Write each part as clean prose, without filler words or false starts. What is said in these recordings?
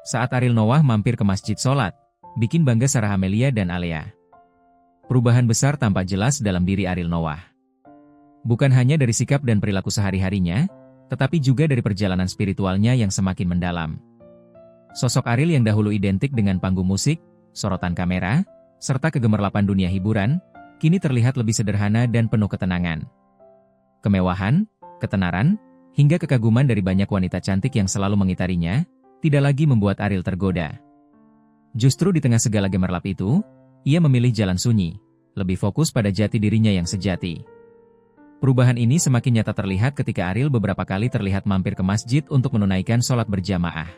Saat Ariel Noah mampir ke masjid sholat, bikin bangga Sarah Amelia dan Alea. Perubahan besar tampak jelas dalam diri Ariel Noah. Bukan hanya dari sikap dan perilaku sehari-harinya, tetapi juga dari perjalanan spiritualnya yang semakin mendalam. Sosok Ariel yang dahulu identik dengan panggung musik, sorotan kamera, serta kegemerlapan dunia hiburan, kini terlihat lebih sederhana dan penuh ketenangan. Kemewahan, ketenaran, hingga kekaguman dari banyak wanita cantik yang selalu mengitarinya, tidak lagi membuat Ariel tergoda. Justru di tengah segala gemerlap itu, ia memilih jalan sunyi, lebih fokus pada jati dirinya yang sejati. Perubahan ini semakin nyata terlihat ketika Ariel beberapa kali terlihat mampir ke masjid untuk menunaikan sholat berjamaah.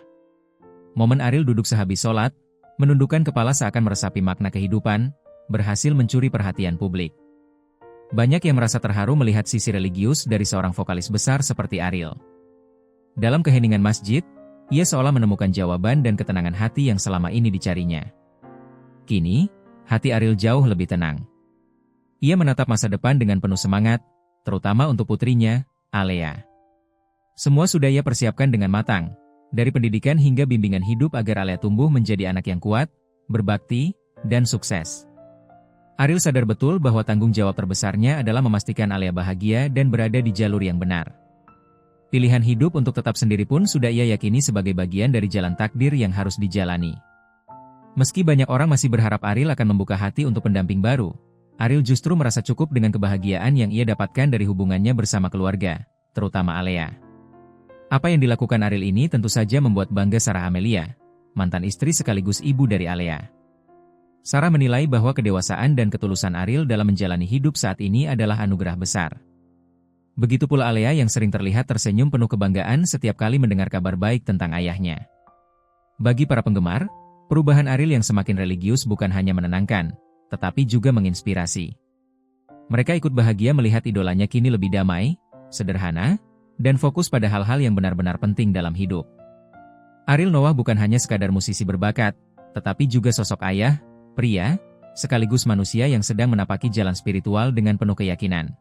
Momen Ariel duduk sehabis sholat, menundukkan kepala seakan meresapi makna kehidupan, berhasil mencuri perhatian publik. Banyak yang merasa terharu melihat sisi religius dari seorang vokalis besar seperti Ariel. Dalam keheningan masjid, ia seolah menemukan jawaban dan ketenangan hati yang selama ini dicarinya. Kini, hati Ariel jauh lebih tenang. Ia menatap masa depan dengan penuh semangat, terutama untuk putrinya, Alea. Semua sudah ia persiapkan dengan matang, dari pendidikan hingga bimbingan hidup agar Alea tumbuh menjadi anak yang kuat, berbakti, dan sukses. Ariel sadar betul bahwa tanggung jawab terbesarnya adalah memastikan Alea bahagia dan berada di jalur yang benar. Pilihan hidup untuk tetap sendiri pun sudah ia yakini sebagai bagian dari jalan takdir yang harus dijalani. Meski banyak orang masih berharap Ariel akan membuka hati untuk pendamping baru, Ariel justru merasa cukup dengan kebahagiaan yang ia dapatkan dari hubungannya bersama keluarga, terutama Alea. Apa yang dilakukan Ariel ini tentu saja membuat bangga Sarah Amelia, mantan istri sekaligus ibu dari Alea. Sarah menilai bahwa kedewasaan dan ketulusan Ariel dalam menjalani hidup saat ini adalah anugerah besar. Begitu pula Alea yang sering terlihat tersenyum penuh kebanggaan setiap kali mendengar kabar baik tentang ayahnya. Bagi para penggemar, perubahan Ariel yang semakin religius bukan hanya menenangkan, tetapi juga menginspirasi. Mereka ikut bahagia melihat idolanya kini lebih damai, sederhana, dan fokus pada hal-hal yang benar-benar penting dalam hidup. Ariel Noah bukan hanya sekadar musisi berbakat, tetapi juga sosok ayah, pria, sekaligus manusia yang sedang menapaki jalan spiritual dengan penuh keyakinan.